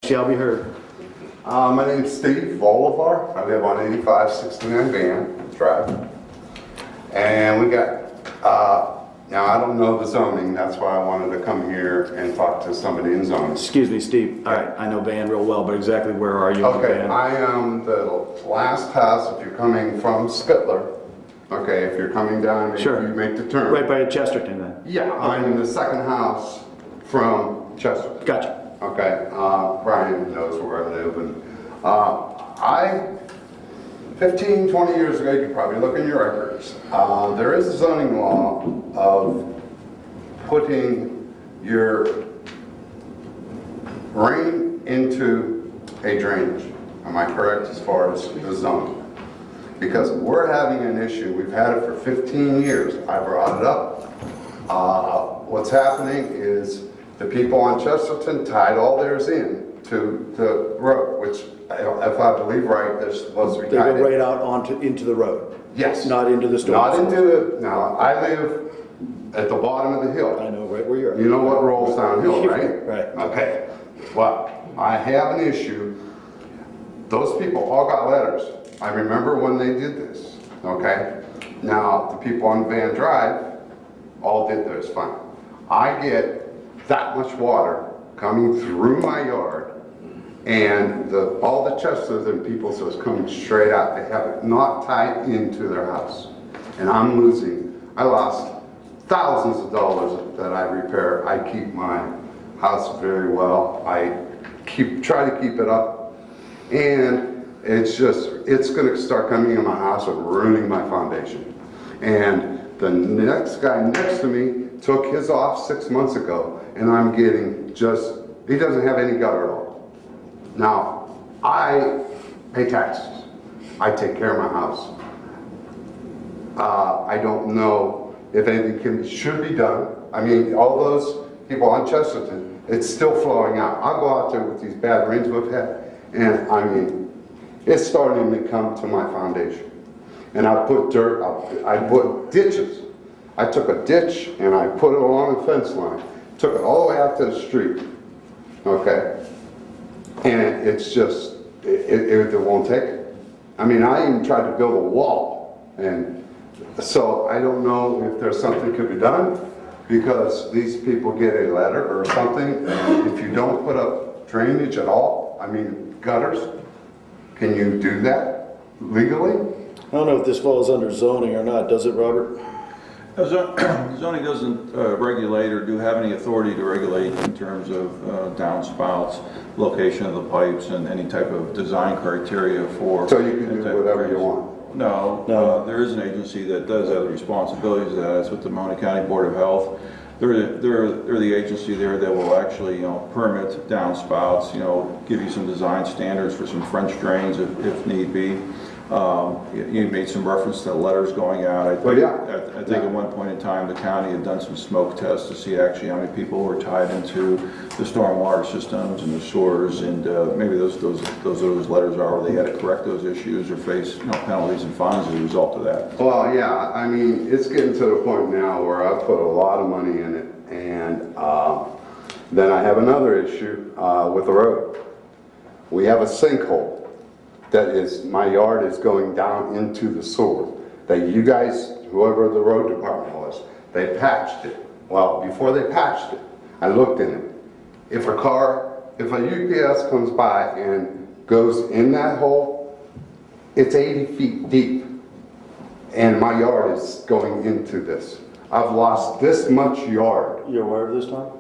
Shall be heard. My name's Steve Bolivar. I live on 8569 Van Drive. And we got, now I don't know the zoning, that's why I wanted to come here and talk to somebody in zoning. Excuse me, Steve. All right, I know Van real well, but exactly where are you in Okay, Van? I am the last house if you're coming from Spittler. Okay, if you're coming down, Sure. you make the turn. Right by Chesterton then? Yeah, I'm the second house from Chesterton. Gotcha. Okay, Brian knows where I live, and 15, 20 years ago, you could probably look in your records, there is a zoning law of putting your rain into a drainage. Am I correct as far as the zoning? Because we're having an issue, we've had it for 15 years, I brought it up. What's happening is the people on Chesterton tied all theirs in to the road, which, if I believe right, they're supposed to be They tied go in. right out into the road? Yes. Not into the storm? Not into the, now, I live at the bottom of the hill. I know right where you're at. You know what rolls downhill, right? Right. Okay. Well, I have an issue. Those people all got letters. I remember when they did this, okay? Now, the people on Van Drive all did theirs fine. I get that much water coming through my yard, and all the Chesterton people, so it's coming straight out. They have it not tied into their house. And I'm losing, I lost thousands of dollars that I repair. I keep my house very well. I try to keep it up. And it's gonna start coming in my house and ruining my foundation. And the next guy next to me took his off 6 months ago, and I'm getting he doesn't have any gutter at all. Now, I pay taxes. I take care of my house. I don't know if anything should be done. I mean, all those people on Chesterton, it's still flowing out. I'll go out there with these bad rains we've had, and I mean, it's starting to come to my foundation. And I put dirt, I put ditches. I took a ditch and I put it along the fence line, took it all the way out to the street, okay? And it's just, it won't take it. I mean, I even tried to build a wall, and so I don't know if there's something could be done, because these people get a letter or something, and if you don't put up drainage at all, I mean gutters, can you do that legally? I don't know if this falls under zoning or not, does it, Robert? Zoning doesn't regulate or do have any authority to regulate in terms of downspouts, location of the pipes, and any type of design criteria for. So you can do whatever you want? No. There is an agency that does have the responsibilities of that. It's with the Mahoney County Board of Health. They're the agency there that will actually, permit downspouts, give you some design standards for some French drains if need be. You made some reference to letters going out. I think at one point in time the county had done some smoke tests to see actually how many people were tied into the stormwater systems and the sewers, and maybe those letters are where they had to correct those issues or face penalties and fines as a result of that. Well, yeah, I mean, it's getting to the point now where I put a lot of money in it, and then I have another issue with the road. We have a sinkhole. That is, my yard is going down into the sewer. That you guys, whoever the road department was, they patched it. Well, before they patched it, I looked in it. If a UPS comes by and goes in that hole, it's 80 feet deep. And my yard is going into this. I've lost this much yard. You're aware of this, Tom?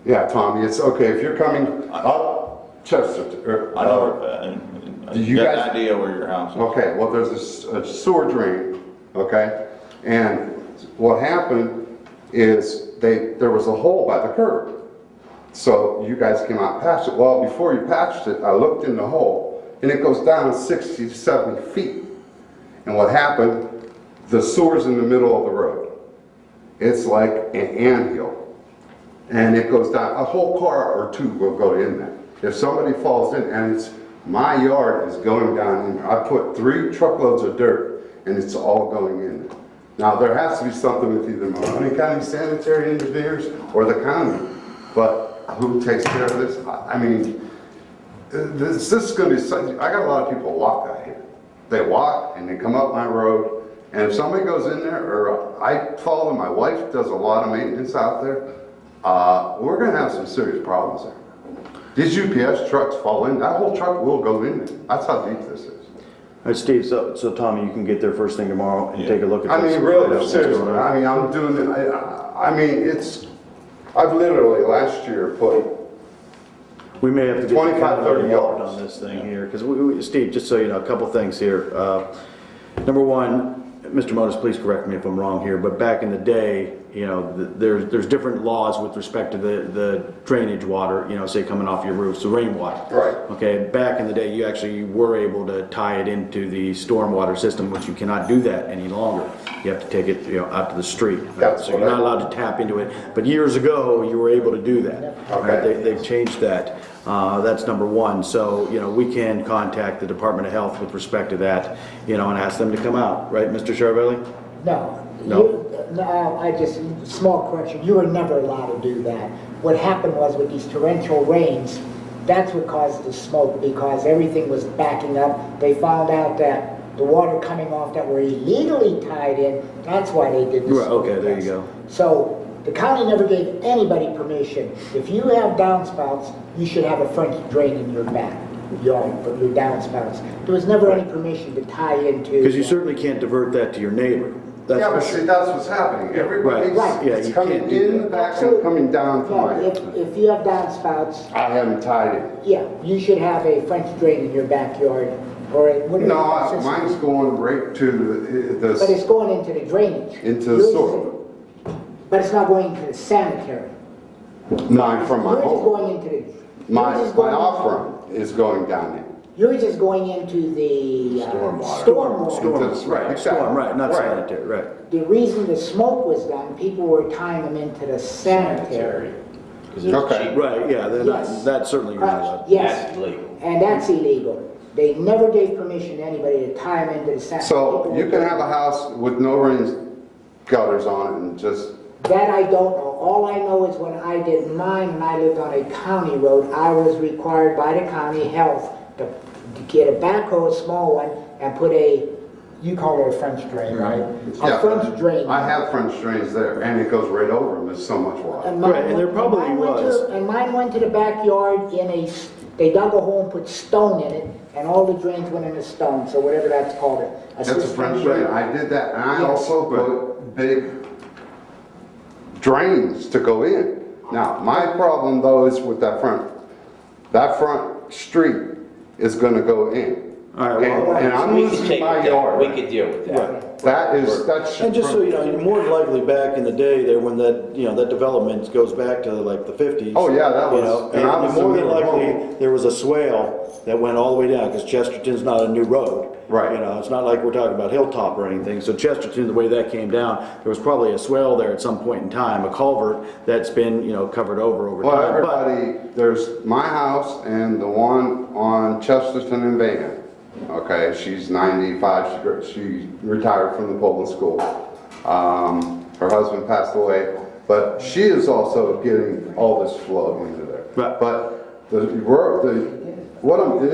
Yeah, Tommy, it's okay. If you're coming up Chesterton, I know. You got an idea where your house is. Okay, well, there's a sewer drain, okay? And what happened is there was a hole by the curb. So you guys came out and patched it. Well, before you patched it, I looked in the hole, and it goes down 60 to 70 feet. And what happened, the sewer's in the middle of the road. It's like an anthill. And it goes down, a whole car or two will go in there. If somebody falls in, and my yard is going down in there. I put 3 truckloads of dirt, and it's all going in there. Now, there has to be something with either Mahoney County sanitary engineers or the county, but who takes care of this? I mean, this is gonna be such, I got a lot of people walk out here. They walk and they come up my road, and if somebody goes in there, or I follow, my wife does a lot of maintenance out there, we're gonna have some serious problems there. These UPS trucks fall in, that whole truck will go in there. That's how deep this is. All right, Steve, so Tommy, you can get there first thing tomorrow and take a look at this. I mean, really, seriously, I mean, I'm doing it, I mean, I've literally last year put, We may have to get 25, 30 yards yards. on this thing here, because Steve, just so you know, a couple things here. Number one, Mr. Modis, please correct me if I'm wrong here, but back in the day, you know, there's different laws with respect to the drainage water, you know, say coming off your roofs, the rainwater. Right. Okay, back in the day, you actually were able to tie it into the stormwater system, which you cannot do that any longer. You have to take it, you know, out to the street. That's So you're what not allowed to tap into it. But years ago, you were able to do that. Okay. They've changed that. That's number one. So, you know, we can contact the Department of Health with respect to that, you know, and ask them to come out, right, Mr. Charbelli? No. No. Small correction, you were never allowed to do that. What happened was with these torrential rains, that's what caused the smoke, because everything was backing up. They found out that the water coming off that were illegally tied in, that's why they did this. Right, okay, there you go. So the county never gave anybody permission. If you have downspouts, you should have a French drain in your back yard for your downspouts. There was never any permission to tie into. Because you certainly can't divert that to your neighbor. That's yeah, for but sure. see, that's what's happening. Everybody's, Right. Yeah, it's you coming can't do in the back and coming down to Yeah, my, if you have downspouts, I haven't tied it. yeah, you should have a French drain in your backyard, or it wouldn't. No, mine's going right to But the, it's going into the drainage. into the Yours sewer. But it's not going into the sanitary. Mine from my Yours is home. going into the. My yours is going off-run is going down there. Yours is going into the. Stormwater. Into the, right, exactly. Storm, right, not Right. sanitary, right. The reason the smoke was done, people were tying them into the sanitary. Okay. Right, yeah, Yes. that's certainly you're not allowed. Yes. That's illegal. And that's illegal. They never gave permission to anybody to tie them into the sanitary. So you can have a house with no rain gutters on it and just, That I don't know. All I know is when I did mine and I lived on a county road, I was required by the county health to get a backhoe, a small one, and put a, you call it a French drain, right? yeah. A French drain. I have French drains there and it goes right over them. There's so much water. And mine Right, and there went- probably mine went to- was. And mine went to the backyard in a, they dug a hole and put stone in it, and all the drains went in the stone, so whatever that's called. That's a French drain. I did that, and I Yes. also put big drains to go in. Now, my problem though is with that front street is gonna go in. All right, well, And I'm We could losing take my it down. We yard. could deal with that. That's. And just so you know, more than likely back in the day there, when that, you know, that development goes back to like the 50s. Oh, yeah, that you was- know, and I was more the than new likely, home. there was a swale that went all the way down, because Chesterton's not a new road. Right. You know, it's not like we're talking about Hilltop or anything. So Chesterton, the way that came down, there was probably a swale there at some point in time, a culvert that's been, you know, covered over Well, time. But everybody, there's my house and the one on Chesterton and Van. Okay, she's 95, she retired from the Poland school. Her husband passed away, but she is also getting all this flow into there. Right. But the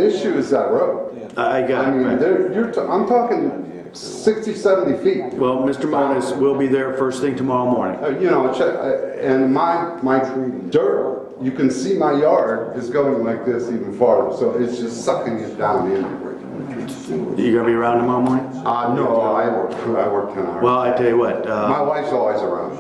issue is that road. I got I it. mean, right. I'm talking 60, 70 feet. Well, Mr. Moniz will be there first thing tomorrow morning. You know, and my dirt, you can see my yard is going like this even farther, so it's just sucking it down in. You gonna be around tomorrow morning? No, I work 10 hours. Well, I tell you what, My wife's always around.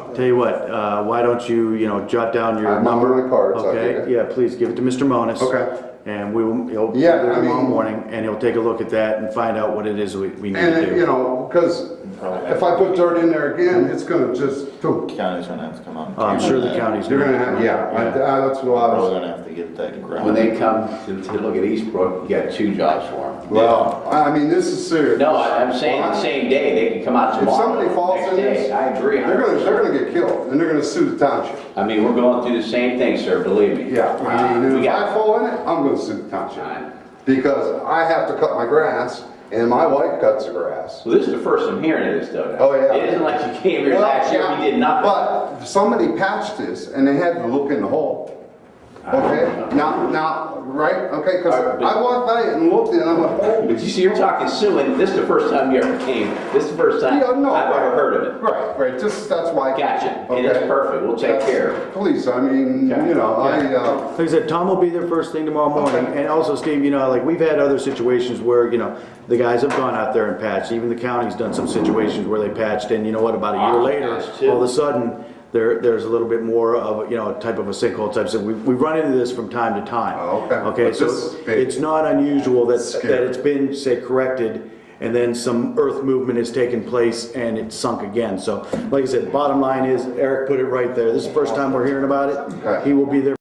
why don't you, you know, jot down your I'm number? on my cards, I'll Okay, get it. yeah, please give it to Mr. Moniz. Okay. And he'll be Yeah, there I tomorrow mean- morning, and he'll take a look at that and find out what it is we need to And, you do. know, because if I put dirt in there again, it's gonna just, boom. County's gonna have to come on. I'm sure the county's You're gonna. gonna have, that's what I Probably was, gonna have to get that ground. When they come to look at Eastbrook, you got 2 jobs for them. well, I mean, this is serious. No, I'm saying the same day, they can come out If tomorrow. somebody falls next in day. this, I agree. they're gonna get killed, and they're gonna sue the township. I mean, we're going through the same thing, sir, believe me. Yeah, I mean, We if I got, fall in it, I'm gonna sue the township. Right. Because I have to cut my grass, and my wife cuts the grass. well, this is the first I'm hearing of this, though. Oh, yeah. It isn't like you came here last year, we did nothing. But somebody patched this, and they had to look in the hole. Okay, now, right, okay, because I walked by it and looked and I'm like, oh. But you see, you're talking suing, this is the first time you ever came, this is the first time Yeah, no, I've ever right. heard of it. Right, just, that's why. Gotcha, and it's Okay. perfect, we'll take care of it. Please, I mean, Okay. you know, Like I said, Tom will be there first thing tomorrow morning, Okay. and also Steve, you know, like we've had other situations where, you know, the guys have gone out there and patched, even the county's done some situations where they patched, and you know what, about a year later, patched too. all of a sudden, there's a little bit more of, you know, type of a sinkhole type, so we run into this from time to time. Oh, okay. Okay, But so this is big. it's not unusual that Scary. it's been, say, corrected, and then some earth movement has taken place and it's sunk again. So, like I said, bottom line is, Eric put it right there, this is the first time we're hearing about it. Okay. He will be there